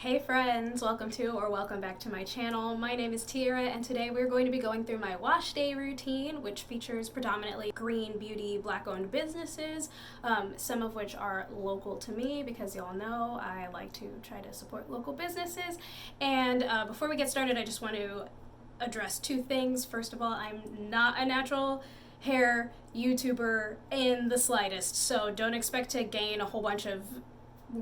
Hey friends, welcome back to my channel. My name is Tiara and today we're going to be going through my wash day routine, which features predominantly green beauty black owned businesses, some of which are local to me because y'all know I like to try to support local businesses. And before we get started, I just want to address two things. First of all, I'm not a natural hair YouTuber in the slightest, so don't expect to gain a whole bunch of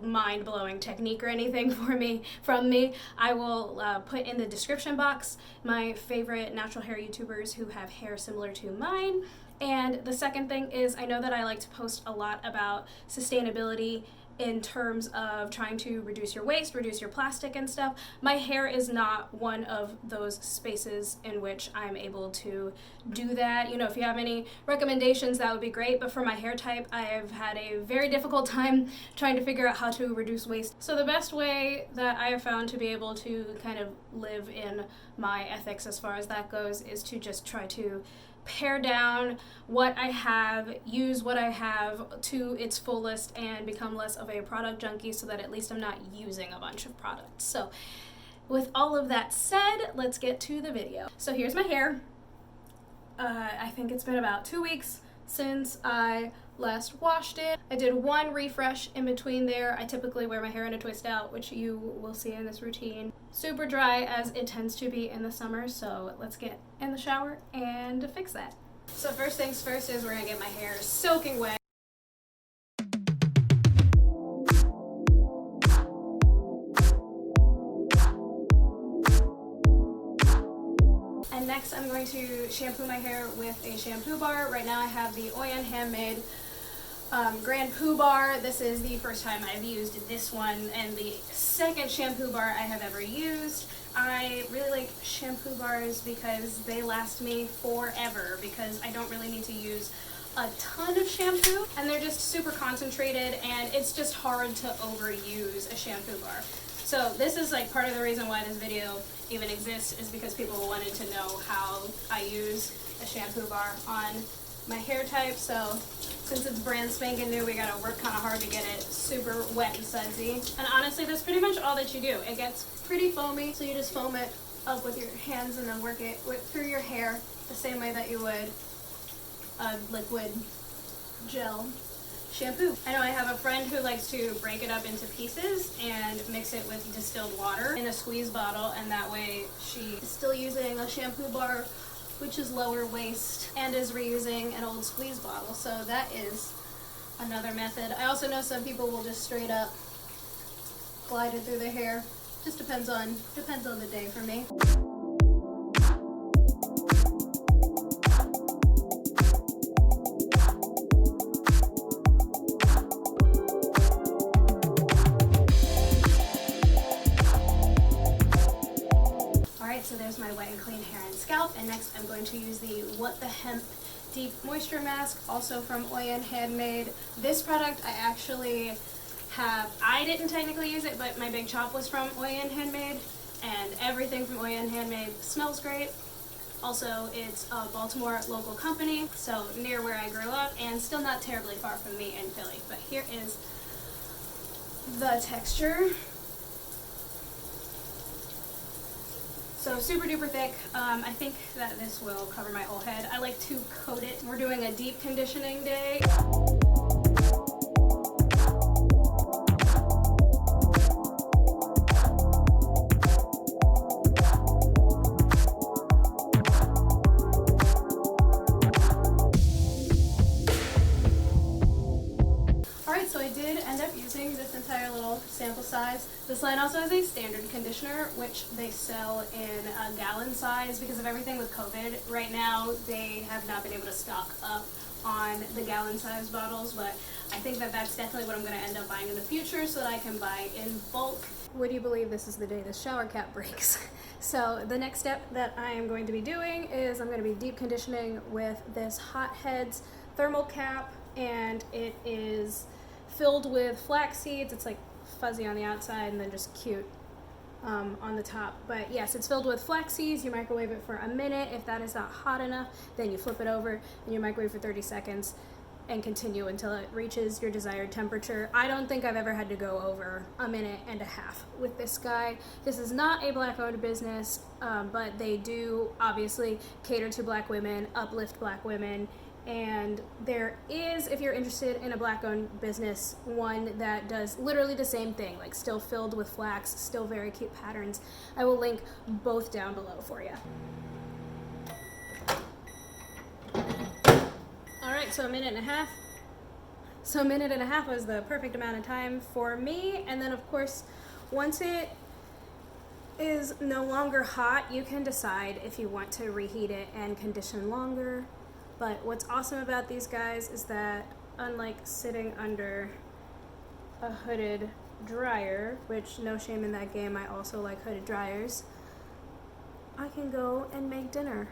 mind-blowing technique or anything from me. I will put in the description box my favorite natural hair YouTubers who have hair similar to mine. And the second thing is, I know that I like to post a lot about sustainability in terms of trying to reduce your waste, reduce your plastic and stuff. My hair is not one of those spaces in which I'm able to do that. You know, if you have any recommendations, that would be great. But for my hair type, I have had a very difficult time trying to figure out how to reduce waste. So the best way that I have found to be able to kind of live in my ethics as far as that goes is to just try to pare down what I have, use what I have to its fullest, and become less of a product junkie so that at least I'm not using a bunch of products. So with all of that said, let's get to the video. So here's my hair. I think it's been about 2 weeks since I last washed it. I did one refresh in between there. I typically wear my hair in a twist out, which you will see in this routine. Super dry as it tends to be in the summer, so let's get in the shower and fix that. So first things first is we're gonna get my hair soaking wet. And next I'm going to shampoo my hair with a shampoo bar. Right now I have the Oyan Handmade Grand Poo Bar. This is the first time I've used this one and the second shampoo bar I have ever used. I really like shampoo bars because they last me forever because I don't really need to use a ton of shampoo and they're just super concentrated and it's just hard to overuse a shampoo bar. So this is like part of the reason why this video even exists, is because people wanted to know how I use a shampoo bar on my hair type. So since it's brand spanking new, we gotta work kind of hard to get it super wet and sudsy. And honestly, that's pretty much all that you do. It gets pretty foamy, so you just foam it up with your hands and then work it through your hair the same way that you would a liquid gel shampoo. I know I have a friend who likes to break it up into pieces and mix it with distilled water in a squeeze bottle, and that way she is still using a shampoo bar which is lower waste and is reusing an old squeeze bottle. So that is another method. I also know some people will just straight up glide it through their hair. Just depends on the day for me. So there's my wet and clean hair and scalp, and next I'm going to use the What the Hemp Deep Moisture Mask, also from Oyan Handmade. This product I actually have, I didn't technically use it, but my big chop was from Oyan Handmade, and everything from Oyan Handmade smells great. Also, it's a Baltimore local company, so near where I grew up, and still not terribly far from me in Philly. But here is the texture. So super duper thick. I think that this will cover my whole head. I like to coat it. We're doing a deep conditioning day. Alright, so I did end up using this entire little sample size. This line also has a standard conditioner, which they sell in a gallon size. Because of everything with COVID right now, they have not been able to stock up on the gallon size bottles, but I think that that's definitely what I'm going to end up buying in the future so that I can buy in bulk. Would you believe this is the day the shower cap breaks? So the next step that I am going to be doing is I'm going to be deep conditioning with this Hot Heads thermal cap, and it is filled with flax seeds. It's like fuzzy on the outside and then just cute on the top. But yes, it's filled with flax seeds. You microwave it for a minute. If that is not hot enough, then you flip it over and you microwave for 30 seconds. and continue until it reaches your desired temperature. I don't think I've ever had to go over a minute and a half with this guy. This is not a Black-owned business, but they do obviously cater to Black women, uplift Black women, and there is, if you're interested in a Black-owned business, one that does literally the same thing, like still filled with flax, still very cute patterns. I will link both down below for you. Alright, so a minute and a half. So a minute and a half was the perfect amount of time for me, and then of course, once it is no longer hot, you can decide if you want to reheat it and condition longer. But what's awesome about these guys is that, unlike sitting under a hooded dryer, which no shame in that game, I also like hooded dryers, I can go and make dinner,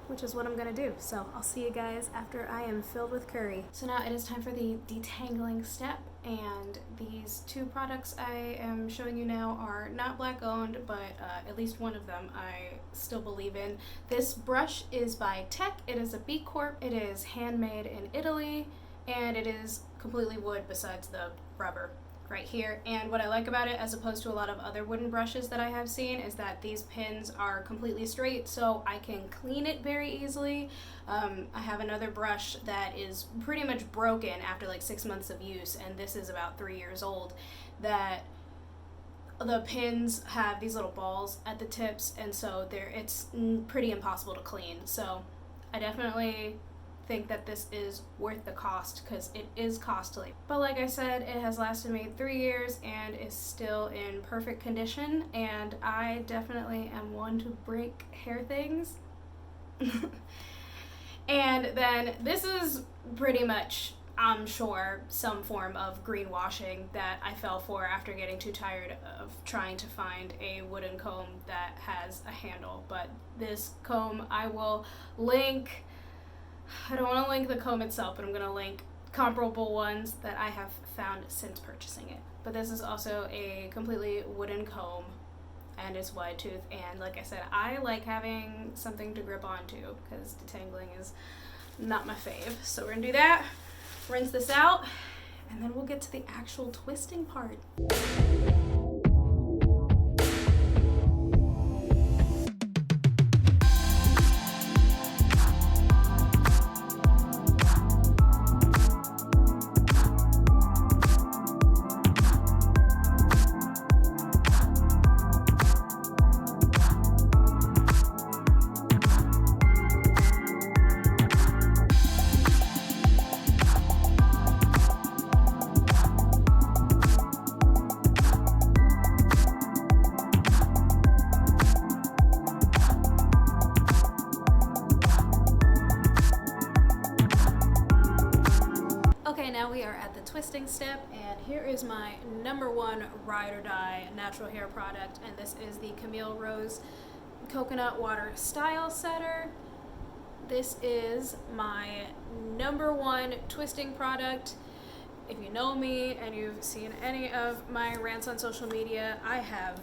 which is what I'm gonna do. So I'll see you guys after I am filled with curry. So now it is time for the detangling step, and these two products I am showing you now are not Black owned, but at least one of them I still believe in. This brush is by Tech. It is a B Corp. It is handmade in Italy, and it is completely wood besides the rubber right here. And what I like about it, as opposed to a lot of other wooden brushes that I have seen, is that these pins are completely straight, so I can clean it very easily. I have another brush that is pretty much broken after like 6 months of use, and this is about 3 years old, that the pins have these little balls at the tips, and so it's pretty impossible to clean. So I definitely think that this is worth the cost, because it is costly. But like I said, it has lasted me 3 years and is still in perfect condition, and I definitely am one to break hair things. And then this is pretty much, I'm sure, some form of greenwashing that I fell for after getting too tired of trying to find a wooden comb that has a handle. But this comb, I will link. I don't want to link the comb itself, but I'm going to link comparable ones that I have found since purchasing it. But this is also a completely wooden comb, and it's wide tooth, and like I said, I like having something to grip onto, because detangling is not my fave. So we're going to do that, rinse this out, and then we'll get to the actual twisting part. Now we are at the twisting step, and here is my #1 ride or die natural hair product, and this is the Camille Rose Coconut Water Style Setter. This is my #1 twisting product. If you know me and you've seen any of my rants on social media, I have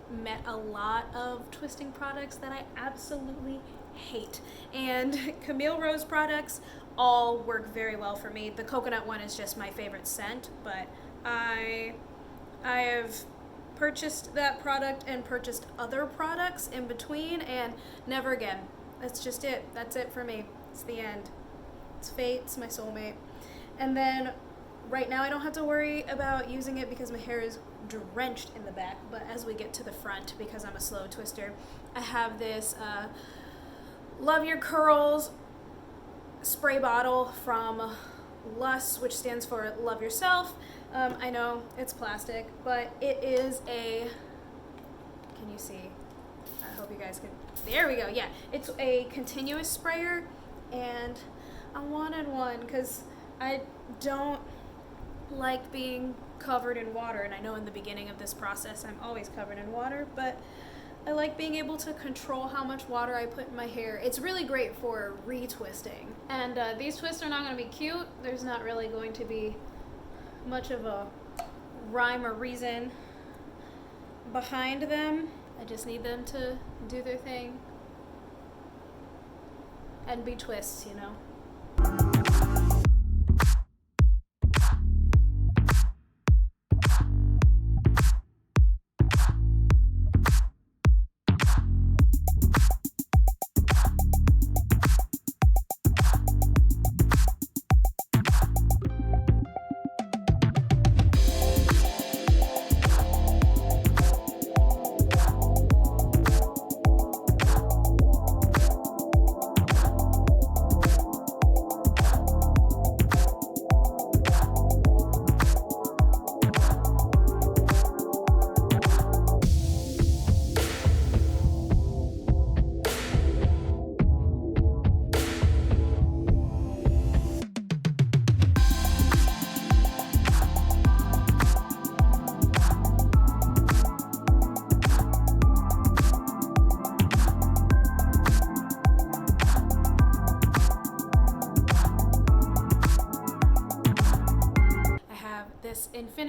met a lot of twisting products that I absolutely hate, and Camille Rose products all work very well for me. The coconut one is just my favorite scent, but I have purchased that product and purchased other products in between, and never again. That's just it. That's it for me. It's the end. It's fate. It's my soulmate. And then right now I don't have to worry about using it because my hair is drenched in the back, but as we get to the front, because I'm a slow twister, I have this Love Your Curls spray bottle from LUS, which stands for Love Yourself. I know it's plastic, but it is can you see? I hope you guys can. There we go. Yeah, it's a continuous sprayer, and I wanted one because I don't like being covered in water, and I know in the beginning of this process I'm always covered in water, but I like being able to control how much water I put in my hair. It's really great for retwisting. And these twists are not going to be cute. There's not really going to be much of a rhyme or reason behind them. I just need them to do their thing and be twists, you know.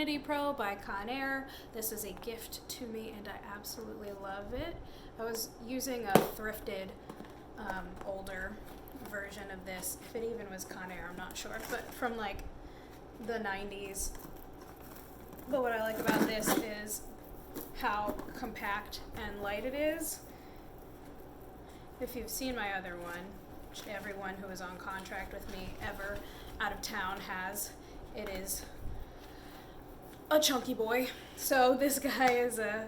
Infinity Pro by Conair. This is a gift to me and I absolutely love it. I was using a thrifted older version of this, if it even was Conair, I'm not sure, but from like the 90s. But what I like about this is how compact and light it is. If you've seen my other one, which everyone who is on contract with me ever out of town has, it is a chunky boy. So this guy is a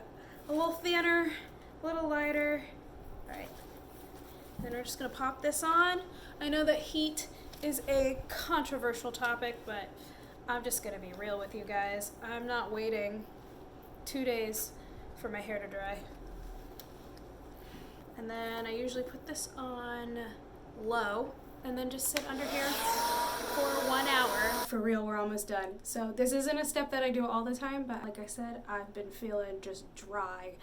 little thinner, a little lighter. All right, then we're just gonna pop this on. I know that heat is a controversial topic, but I'm just gonna be real with you guys. I'm not waiting 2 days for my hair to dry. And then I usually put this on low and then just sit under here for 1 hour. For real, we're almost done. So this isn't a step that I do all the time, but like I said, I've been feeling just dry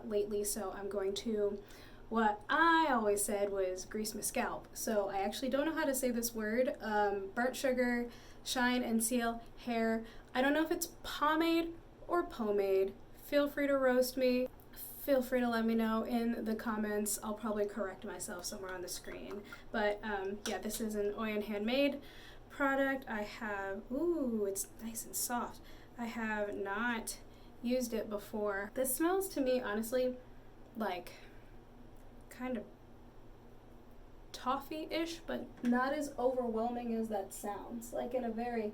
lately, so I'm going to, what I always said was grease my scalp. So I actually don't know how to say this word. Burnt sugar, shine and seal hair. I don't know if it's pomade or pomade. Feel free to roast me. Feel free to let me know in the comments. I'll probably correct myself somewhere on the screen. But yeah, this is an Oyen handmade product. I have, ooh, it's nice and soft. I have not used it before. This smells to me, honestly, like kind of toffee-ish, but not as overwhelming as that sounds, like in a very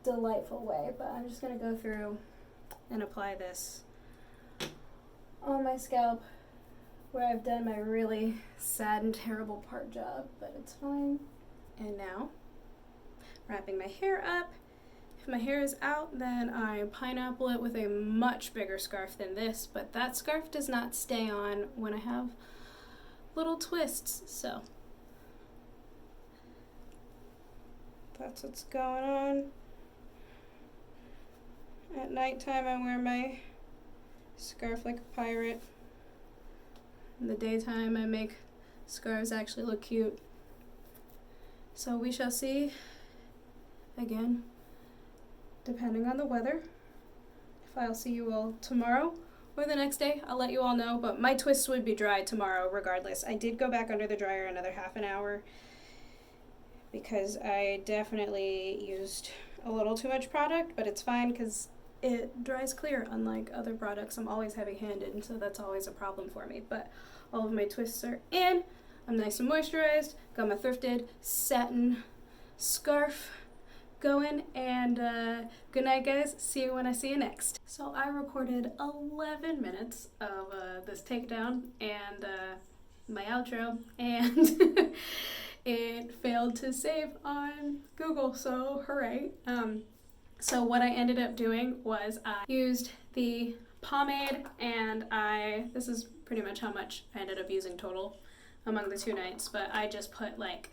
delightful way. But I'm just gonna go through and apply this on my scalp where I've done my really sad and terrible part job, but it's fine. And now, wrapping my hair up. If my hair is out, then I pineapple it with a much bigger scarf than this, but that scarf does not stay on when I have little twists, so that's what's going on. At nighttime, I wear my scarf like a pirate. In the daytime, I make scarves actually look cute. So we shall see, again, depending on the weather, if I'll see you all tomorrow or the next day. I'll let you all know, but my twists would be dry tomorrow regardless. I did go back under the dryer another half an hour because I definitely used a little too much product, but it's fine because it dries clear, unlike other products. I'm always heavy-handed, and so that's always a problem for me. But all of my twists are in. I'm nice and moisturized. Got my thrifted satin scarf going, and good night, guys. See you when I see you next. So I recorded 11 minutes of this takedown and my outro, and it failed to save on Google, so hooray. So what I ended up doing was I used the pomade, and this is pretty much how much I ended up using total among the 2 nights, but I just put like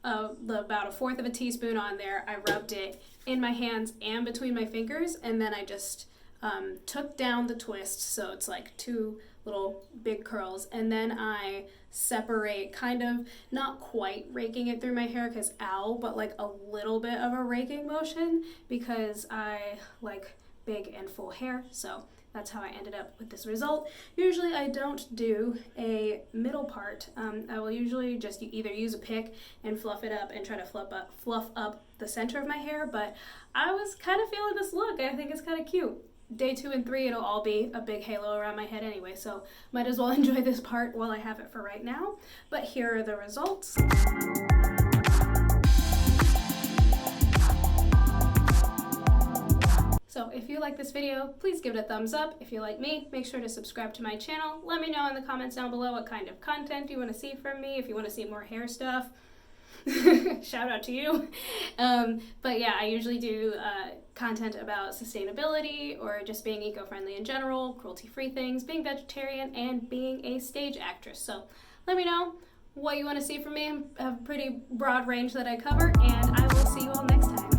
about 1/4 of a teaspoon on there. I rubbed it in my hands and between my fingers, and then I just took down the twist, so it's like 2 little big curls, and then I separate, kind of not quite raking it through my hair because ow, but like a little bit of a raking motion because I like big and full hair. So that's how I ended up with this result. Usually I don't do a middle part. I will usually just either use a pick and fluff it up and try to fluff up the center of my hair, but I was kind of feeling this look. I think it's kind of cute. Day 2 and 3, it'll all be a big halo around my head anyway, so might as well enjoy this part while I have it for right now. But here are the results. So if you like this video, please give it a thumbs up. If you like me, make sure to subscribe to my channel. Let me know in the comments down below what kind of content you want to see from me. If you want to see more hair stuff, shout out to you. But yeah, I usually do content about sustainability or just being eco-friendly in general, cruelty-free things, being vegetarian, and being a stage actress. So let me know what you want to see from me. I have a pretty broad range that I cover, and I will see you all next time.